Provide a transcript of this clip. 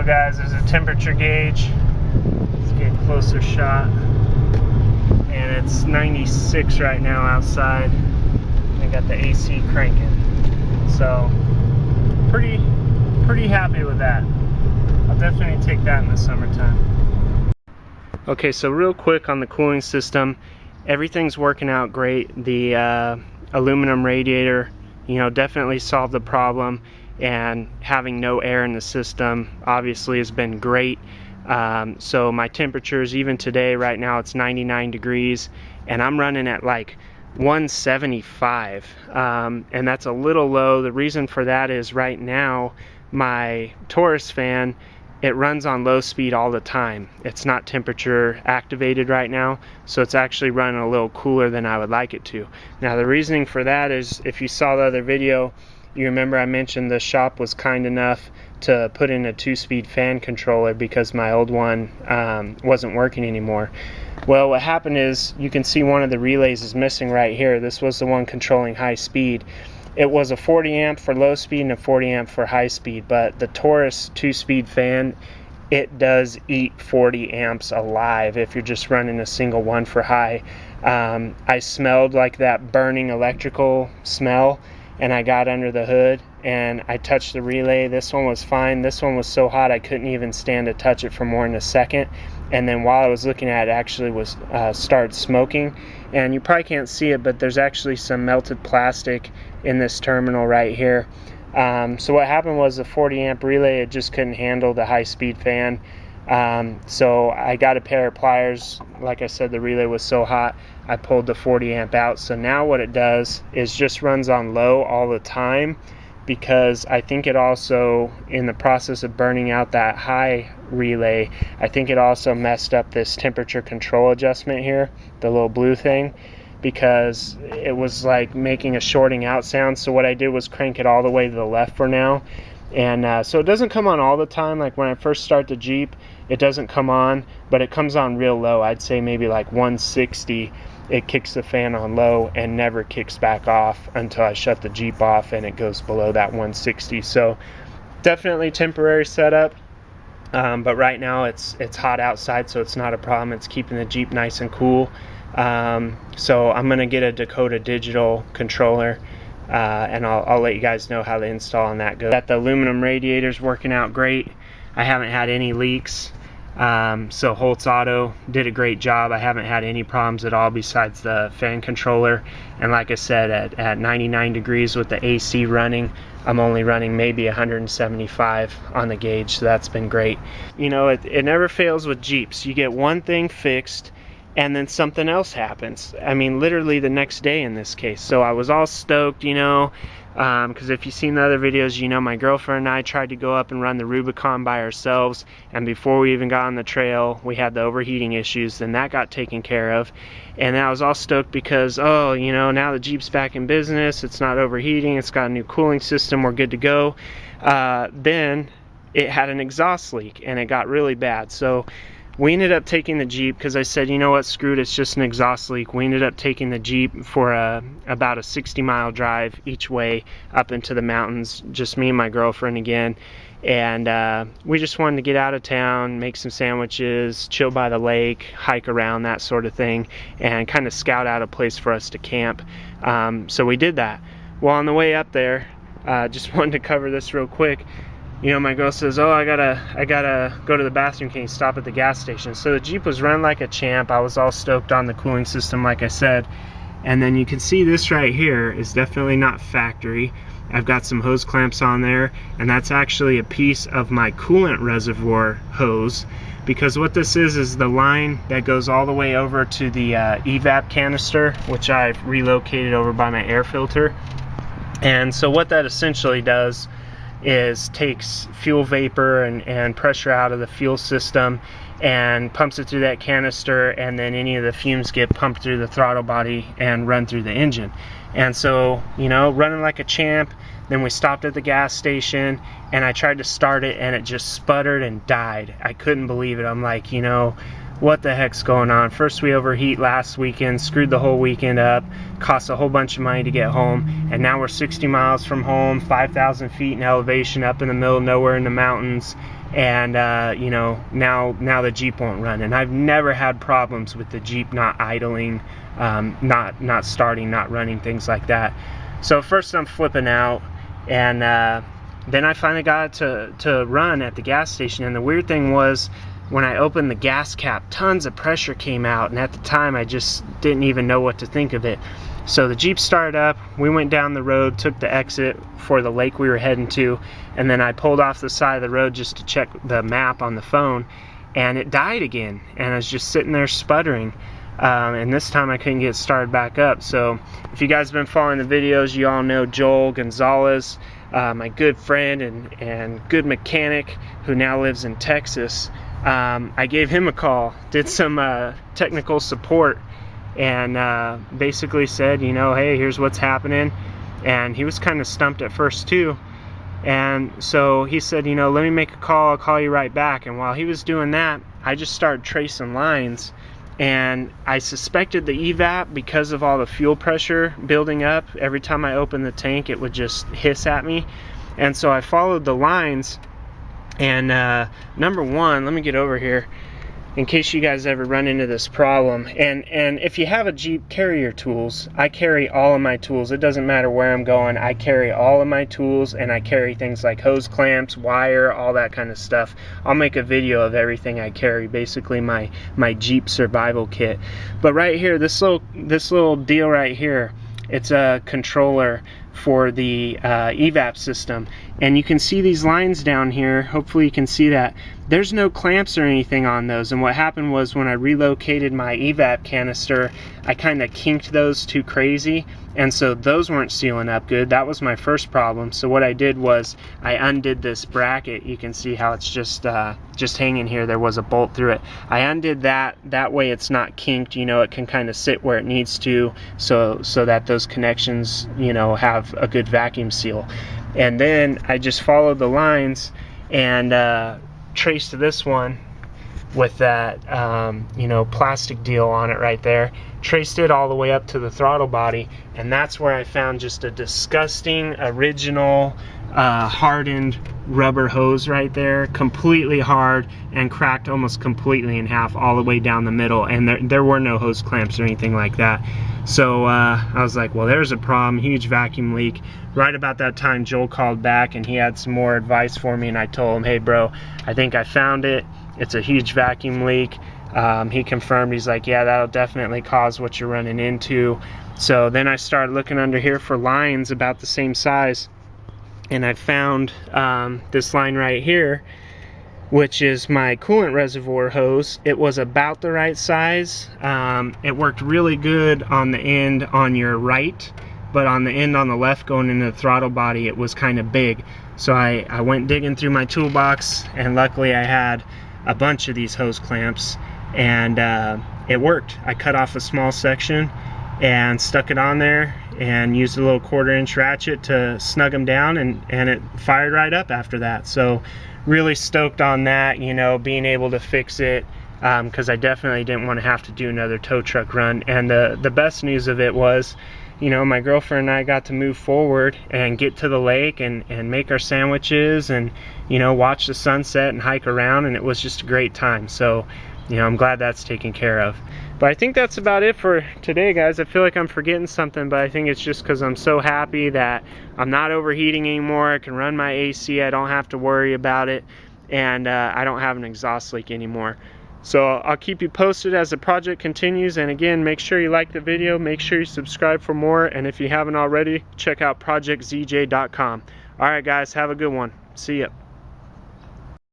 go, guys. There's a temperature gauge. Let's get a closer shot. And it's 96 right now outside. I got the AC cranking. So pretty happy with that. I'll definitely take that in the summertime. Okay, so real quick on the cooling system, everything's working out great. The aluminum radiator, you know, definitely solved the problem, and having no air in the system obviously has been great. So my temperatures, even today, right now it's 99 degrees, and I'm running at like 175, and that's a little low. The reason for that is right now my Taurus fan, it runs on low speed all the time. It's not temperature activated right now, so it's actually running a little cooler than I would like it to. Now the reasoning for that is, if you saw the other video, you remember I mentioned the shop was kind enough to put in a 2-speed fan controller because my old one wasn't working anymore. Well, what happened is, you can see one of the relays is missing right here. This was the one controlling high speed. It was a 40 amp for low speed and a 40 amp for high speed, but the Taurus 2-speed fan, it does eat 40 amps alive if you're just running a single one for high. I smelled like that burning electrical smell, and I got under the hood and I touched the relay. This one was fine. This one was so hot I couldn't even stand to touch it for more than a second. And then while I was looking at it, actually was started smoking. And you probably can't see it, but there's actually some melted plastic in this terminal right here. So what happened was, the 40 amp relay, it just couldn't handle the high speed fan. So I got a pair of pliers. Like I said, the relay was so hot, I pulled the 40 amp out. So now what it does is just runs on low all the time, because I think it also, in the process of burning out that high relay, I think it also messed up this temperature control adjustment here, the little blue thing, because it was like making a shorting out sound. So what I did was crank it all the way to the left for now. And so it doesn't come on all the time. Like when I first start the Jeep, it doesn't come on, but it comes on real low. I'd say maybe like 160. It kicks the fan on low and never kicks back off until I shut the Jeep off, and it goes below that 160. So definitely temporary setup, but right now it's hot outside, so it's not a problem. It's keeping the Jeep nice and cool. So I'm gonna get a Dakota digital controller, and I'll let you guys know how the install on that goes. That the aluminum radiator's working out great. I haven't had any leaks. So Holtz Auto did a great job. I haven't had any problems at all besides the fan controller. And like I said, at 99 degrees with the AC running, I'm only running maybe 175 on the gauge, so that's been great. You know, it never fails with Jeeps. You get one thing fixed, and then something else happens. I mean, literally the next day in this case. So I was all stoked, you know, because if you've seen the other videos, you know my girlfriend and I tried to go up and run the Rubicon by ourselves, and before we even got on the trail, we had the overheating issues. Then that got taken care of, and then I was all stoked because, oh, you know, now the Jeep's back in business, it's not overheating, it's got a new cooling system, we're good to go. Then it had an exhaust leak, and it got really bad. So we ended up taking the Jeep, because I said, you know what, screw it, it's just an exhaust leak. We ended up taking the Jeep for about a 60-mile drive each way up into the mountains, just me and my girlfriend again. And we just wanted to get out of town, make some sandwiches, chill by the lake, hike around, that sort of thing, and kind of scout out a place for us to camp. So we did that. Well, on the way up there, just wanted to cover this real quick. You know, my girl says, oh, I gotta go to the bathroom, can you stop at the gas station? So the Jeep was run like a champ. I was all stoked on the cooling system, like I said. And then you can see this right here is definitely not factory. I've got some hose clamps on there, and that's actually a piece of my coolant reservoir hose, because what this is the line that goes all the way over to the Evap canister, which I've relocated over by my air filter. And so what that essentially does is takes fuel vapor and pressure out of the fuel system and pumps it through that canister, and then any of the fumes get pumped through the throttle body and run through the engine. And so, you know, running like a champ. Then we stopped at the gas station, and I tried to start it, and it just sputtered and died. I couldn't believe it. I'm like, you know, what the heck's going on? First we overheat last weekend, screwed the whole weekend up, cost a whole bunch of money to get home, and now we're 60 miles from home, 5,000 feet in elevation, up in the middle of nowhere in the mountains, and you know, now the Jeep won't run. And I've never had problems with the Jeep not idling, not starting, not running, things like that. So first I'm flipping out, and then I finally got it to run at the gas station. And the weird thing was, when I opened the gas cap, tons of pressure came out, and at the time I just didn't even know what to think of it. So the Jeep started up, we went down the road, took the exit for the lake we were heading to, and then I pulled off the side of the road just to check the map on the phone, and it died again, and I was just sitting there sputtering. And this time I couldn't get started back up. So if you guys have been following the videos, you all know Joel Gonzalez, my good friend and good mechanic who now lives in Texas. I gave him a call, did some technical support, and basically said, you know, hey, here's what's happening. And he was kind of stumped at first too. And so he said, you know, let me make a call, I'll call you right back. And while he was doing that, I just started tracing lines. And I suspected the Evap, because of all the fuel pressure building up. Every time I opened the tank, it would just hiss at me. And so I followed the lines. And number one, let me get over here in case you guys ever run into this problem. And if you have a Jeep, carry your tools. I carry all of my tools. It doesn't matter where I'm going. I carry all of my tools, and I carry things like hose clamps, wire, all that kind of stuff. I'll make a video of everything I carry, basically my Jeep survival kit. But right here, this little deal right here, it's a controller for the Evap system, and you can see these lines down here. Hopefully you can see that there's no clamps or anything on those. And what happened was, when I relocated my Evap canister, I kind of kinked those too crazy, and so those weren't sealing up good. That was my first problem. So what I did was I undid this bracket. You can see how it's just hanging here. There was a bolt through it. I undid that. That way it's not kinked. You know, it can kind of sit where it needs to, so that those connections, you know, have a good vacuum seal. And then I just followed the lines and traced this one with that you know, plastic deal on it right there. Traced it all the way up to the throttle body, and that's where I found just a disgusting original hardened rubber hose right there, completely hard and cracked almost completely in half all the way down the middle. And there were no hose clamps or anything like that. So I was like, well, there's a problem, huge vacuum leak. Right about that time, Joel called back and he had some more advice for me, and I told him, hey bro, I think I found it. It's a huge vacuum leak. He confirmed. He's like, yeah, that'll definitely cause what you're running into. So then I started looking under here for lines about the same size, and I found this line right here, which is my coolant reservoir hose. It was about the right size. It worked really good on the end on your right, but on the end on the left going into the throttle body, it was kind of big. So I went digging through my toolbox, and luckily I had a bunch of these hose clamps, and it worked. I cut off a small section and stuck it on there and used a little 1/4-inch ratchet to snug them down, and it fired right up after that. So really stoked on that, you know, being able to fix it, because I definitely didn't want to have to do another tow truck run. And the best news of it was, you know, my girlfriend and I got to move forward and get to the lake and make our sandwiches and, you know, watch the sunset and hike around, and it was just a great time. So, you know, I'm glad that's taken care of. But I think that's about it for today, guys. I feel like I'm forgetting something, but I think it's just because I'm so happy that I'm not overheating anymore. I can run my AC, I don't have to worry about it, and I don't have an exhaust leak anymore. So I'll keep you posted as the project continues. And again, make sure you like the video, make sure you subscribe for more, and if you haven't already, check out projectzj.com. Alright guys, have a good one. See ya.